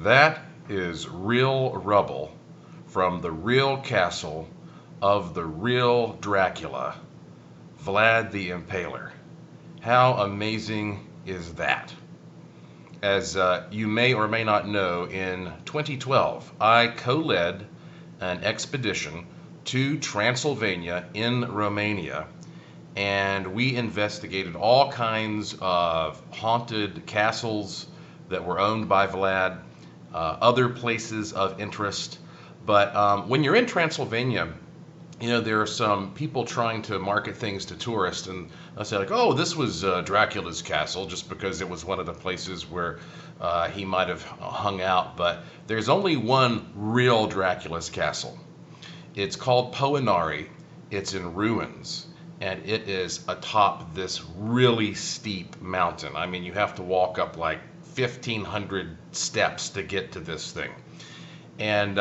That is real rubble from the real castle of the real Dracula, Vlad the Impaler. How amazing is that? As you may or may not know, in 2012, I co-led an expedition to Transylvania in Romania, and we investigated all kinds of haunted castles that were owned by Vlad, other places of interest. But when you're in Transylvania, there are some people trying to market things to tourists, and they'll say like, "Oh, this was Dracula's castle," just because it was one of the places where he might have hung out. But there's only one real Dracula's castle. It's called Poenari. It's in ruins, and it is atop this really steep mountain. I mean, you have to walk up like 1,500 steps to get to this thing. And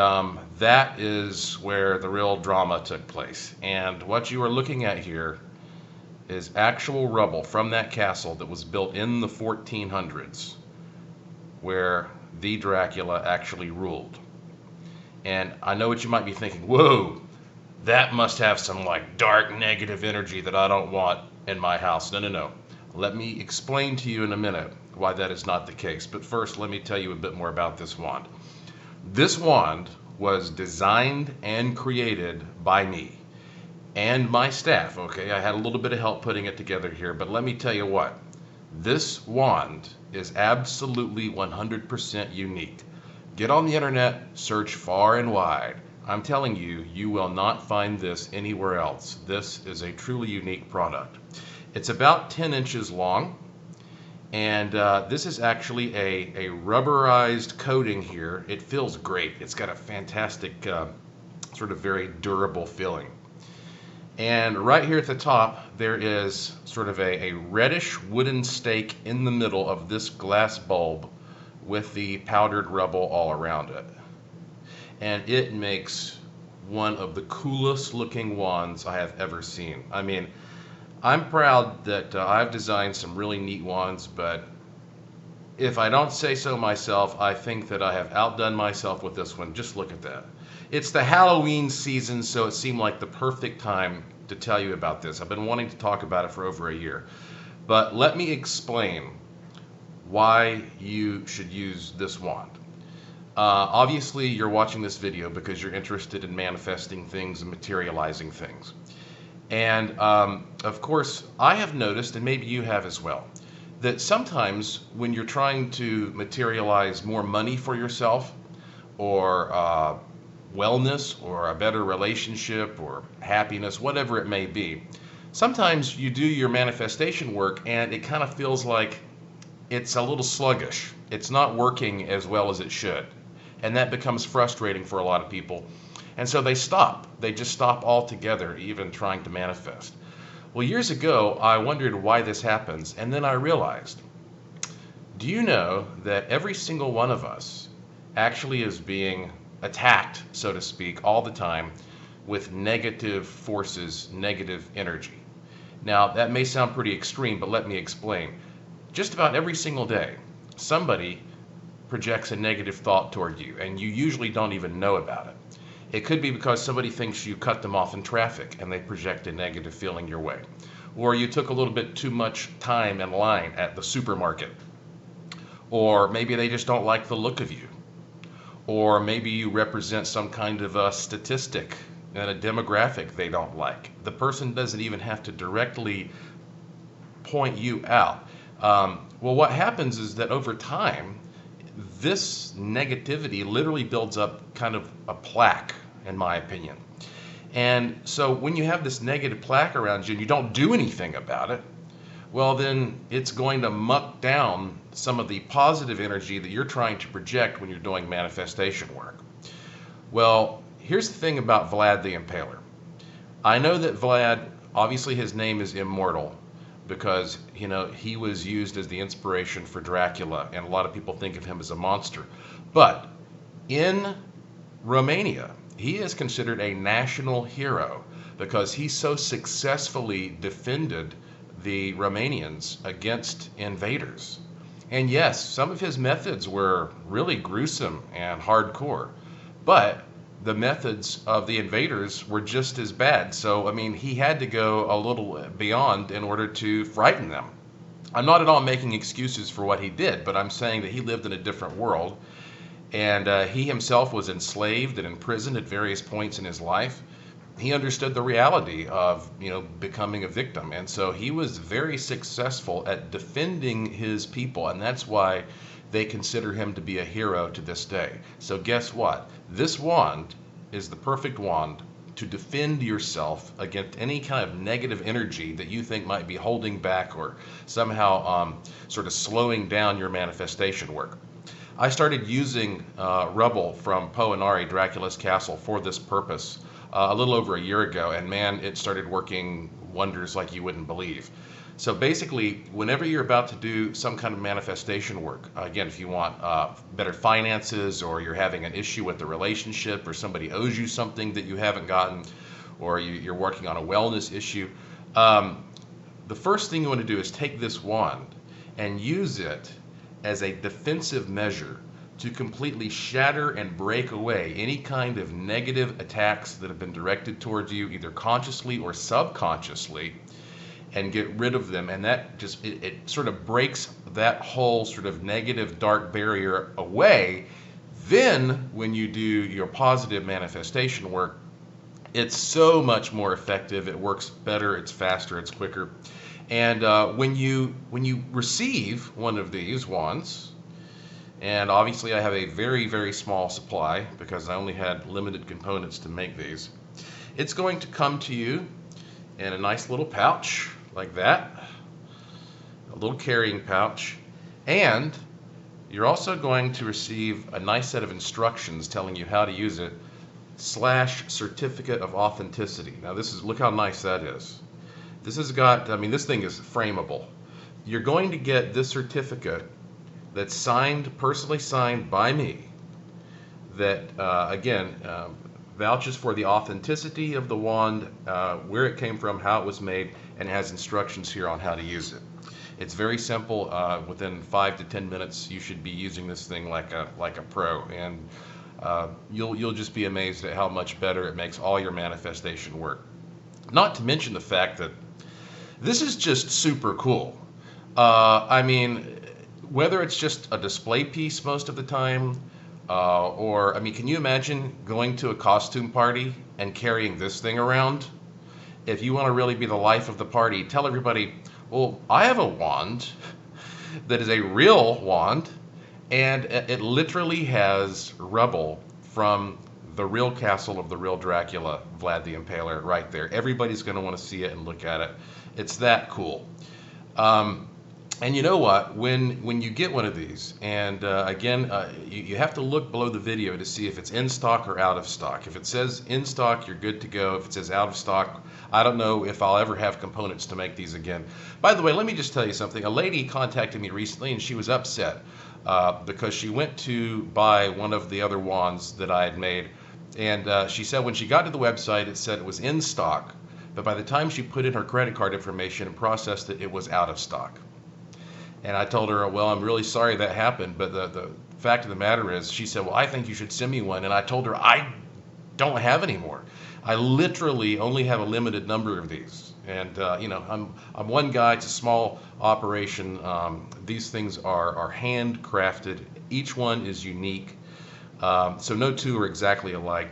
that is where the real drama took place. And what you are looking at here is actual rubble from that castle that was built in the 1400s, where the Dracula actually ruled. And I know what you might be thinking, whoa, that must have some like dark negative energy that I don't want in my house. No, no, no. Let me explain to you in a minute why that is not the case. But first, let me tell you a bit more about this wand. This wand was designed and created by me and my staff, okay? I had a little bit of help putting it together here, but let me tell you what. This wand is absolutely 100% unique. Get on the internet, search far and wide. I'm telling you, you will not find this anywhere else. This is a truly unique product. It's about 10 inches long. And this is actually a rubberized coating here. It feels great. It's got a fantastic, sort of very durable feeling. And right here at the top, there is sort of a reddish wooden stake in the middle of this glass bulb with the powdered rubble all around it. And it makes one of the coolest looking wands I have ever seen. I mean, I'm proud that I've designed some really neat wands, but if I don't say so myself, I think that I have outdone myself with this one. Just look at that. It's the Halloween season, so it seemed like the perfect time to tell you about this. I've been wanting to talk about it for over a year. But let me explain why you should use this wand. Obviously, you're watching this video because you're interested in manifesting things and materializing things. And of course, I have noticed, and maybe you have as well, that sometimes when you're trying to materialize more money for yourself, or wellness, or a better relationship, or happiness, whatever it may be, sometimes you do your manifestation work and it kind of feels like it's a little sluggish. It's not working as well as it should. And that becomes frustrating for a lot of people. And so they stop. They just stop altogether, even trying to manifest. Well, years ago, I wondered why this happens, and then I realized, do you know that every single one of us actually is being attacked, so to speak, all the time with negative forces, negative energy? Now, that may sound pretty extreme, but let me explain. Just about every single day, somebody projects a negative thought toward you, and you usually don't even know about it. It could be because somebody thinks you cut them off in traffic and they project a negative feeling your way. Or you took a little bit too much time in line at the supermarket. Or maybe they just don't like the look of you. Or maybe you represent some kind of a statistic and a demographic they don't like. The person doesn't even have to directly point you out. Well, what happens is that over time, this negativity literally builds up kind of a plaque, in my opinion. And so when you have this negative plaque around you and you don't do anything about it, well, then it's going to muck down some of the positive energy that you're trying to project when you're doing manifestation work. Well, here's the thing about Vlad the Impaler. I know that Vlad, obviously his name is immortal, because he was used as the inspiration for Dracula, and a lot of people think of him as a monster. But in Romania, he is considered a national hero because he so successfully defended the Romanians against invaders. And yes, some of his methods were really gruesome and hardcore, but the methods of the invaders were just as bad. So, I mean, he had to go a little beyond in order to frighten them. I'm not at all making excuses for what he did, but I'm saying that he lived in a different world, and he himself was enslaved and imprisoned at various points in his life. He understood the reality of, becoming a victim, and so he was very successful at defending his people, and that's why they consider him to be a hero to this day. So guess what? This wand is the perfect wand to defend yourself against any kind of negative energy that you think might be holding back or somehow sort of slowing down your manifestation work. I started using Rubble from Poe and Ari, Dracula's Castle, for this purpose a little over a year ago, and man, it started working wonders like you wouldn't believe. So basically, whenever you're about to do some kind of manifestation work, again, if you want better finances, or you're having an issue with the relationship, or somebody owes you something that you haven't gotten, or you're working on a wellness issue, the first thing you want to do is take this wand and use it as a defensive measure to completely shatter and break away any kind of negative attacks that have been directed towards you, either consciously or subconsciously, and get rid of them. And that just, it sort of breaks that whole sort of negative dark barrier away. Then when you do your positive manifestation work, it's so much more effective. It works better, it's faster, it's quicker. And when you receive one of these wands, and obviously I have a very, very small supply because I only had limited components to make these, it's going to come to you in a nice little pouch like that, a little carrying pouch, and you're also going to receive a nice set of instructions telling you how to use it, / certificate of authenticity. Now this is, look how nice that is. This has got, I mean, this thing is frameable. You're going to get this certificate that's signed, personally signed by me, that again vouches for the authenticity of the wand, where it came from, how it was made, and has instructions here on how to use it. It's very simple. Within 5 to 10 minutes, you should be using this thing like a pro, and you'll just be amazed at how much better it makes all your manifestation work. Not to mention the fact that this is just super cool. I mean, whether it's just a display piece most of the time, or, I mean, can you imagine going to a costume party and carrying this thing around? If you want to really be the life of the party, tell everybody, well, I have a wand that is a real wand, and it literally has Rubble from the real castle of the real Dracula, Vlad the Impaler, right there. Everybody's going to want to see it and look at it. It's that cool. And you know what? When you get one of these, and again, you have to look below the video to see if it's in stock or out of stock. If it says in stock, you're good to go. If it says out of stock, I don't know if I'll ever have components to make these again. By the way, let me just tell you something. A lady contacted me recently, and she was upset because she went to buy one of the other wands that I had made, and she said when she got to the website, it said it was in stock, but by the time she put in her credit card information and processed it, it was out of stock. And I told her, well, I'm really sorry that happened, but the fact of the matter is, she said, well, I think you should send me one. And I told her, I don't have any more. I literally only have a limited number of these. And, I'm one guy. It's a small operation. These things are handcrafted. Each one is unique. So no two are exactly alike.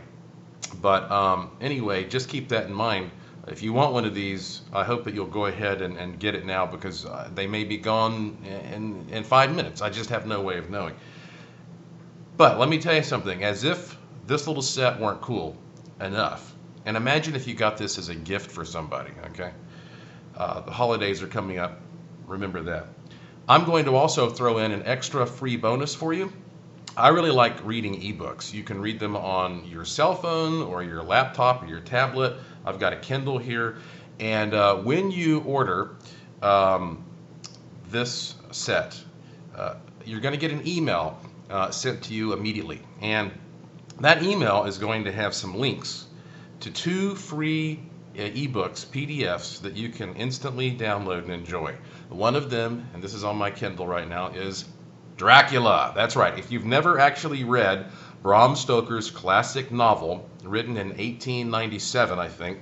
But anyway, just keep that in mind. If you want one of these, I hope that you'll go ahead and get it now, because they may be gone in 5 minutes. I just have no way of knowing. But let me tell you something. As if this little set weren't cool enough, and imagine if you got this as a gift for somebody, okay? The holidays are coming up. Remember that. I'm going to also throw in an extra free bonus for you. I really like reading ebooks. You can read them on your cell phone or your laptop or your tablet. I've got a Kindle here. And when you order this set, you're going to get an email sent to you immediately. And that email is going to have some links to 2 free ebooks, PDFs, that you can instantly download and enjoy. One of them, and this is on my Kindle right now, is Dracula. That's right. If you've never actually read Bram Stoker's classic novel, written in 1897, I think,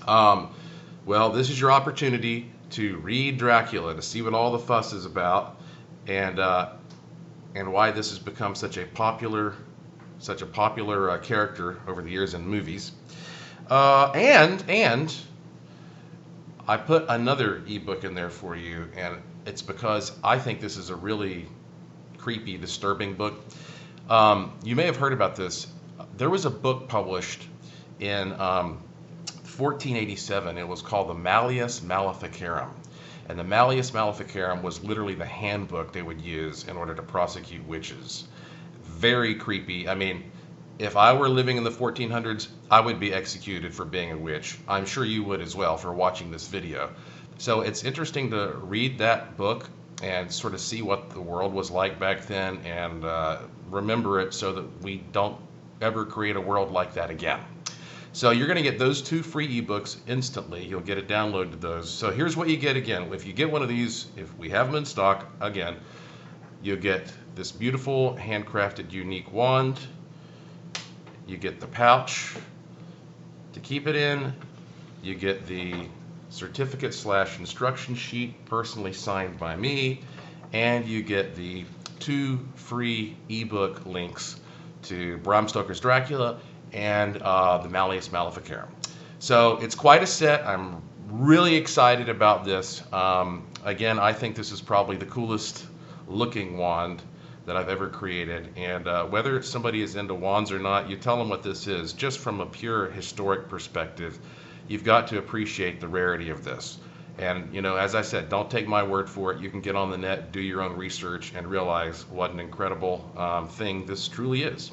well, this is your opportunity to read Dracula, to see what all the fuss is about, and why this has become such a popular character over the years in movies. And I put another ebook in there for you, and it's because I think this is a really creepy, disturbing book. You may have heard about this. There was a book published in 1487. It was called the Malleus Maleficarum. And the Malleus Maleficarum was literally the handbook they would use in order to prosecute witches. Very creepy. I mean, if I were living in the 1400s, I would be executed for being a witch. I'm sure you would as well for watching this video. So it's interesting to read that book and sort of see what the world was like back then, and remember it so that we don't ever create a world like that again. So you're going to get those 2 free ebooks instantly. You'll get a download to those. So here's what you get again. If you get one of these, if we have them in stock, again, you'll get this beautiful handcrafted unique wand. You get the pouch to keep it in. You get the certificate / instruction sheet personally signed by me. And you get the 2 free ebook links to Bram Stoker's Dracula and the Malleus Maleficarum. So it's quite a set. I'm really excited about this. Again, I think this is probably the coolest looking wand that I've ever created. And whether somebody is into wands or not, you tell them what this is. Just from a pure historic perspective, you've got to appreciate the rarity of this. And, you know, as I said, don't take my word for it. You can get on the net, do your own research, and realize what an incredible thing this truly is.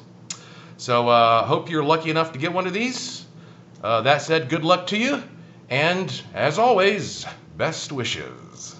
So hope you're lucky enough to get one of these. That said, good luck to you. And as always, best wishes.